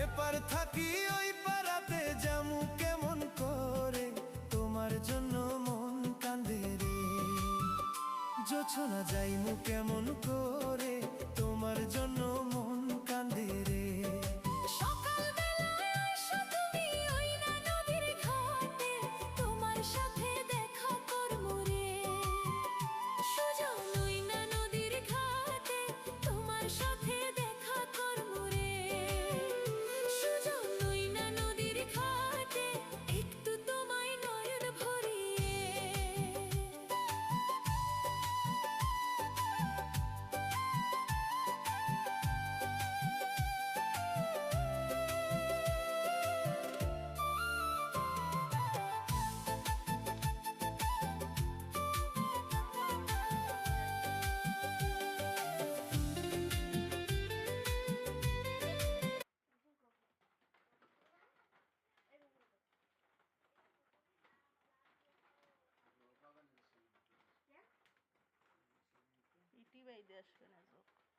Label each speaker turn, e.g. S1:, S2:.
S1: এপার থাকি ওই পারাতে যামু কেমন করে, তোমার জন্য মন কান্দে রে। জোছনা যাইমু কেমন করে, তোমার জন্য মন কান্দে রে।
S2: ইটি বাইদে আসবে না যোগ।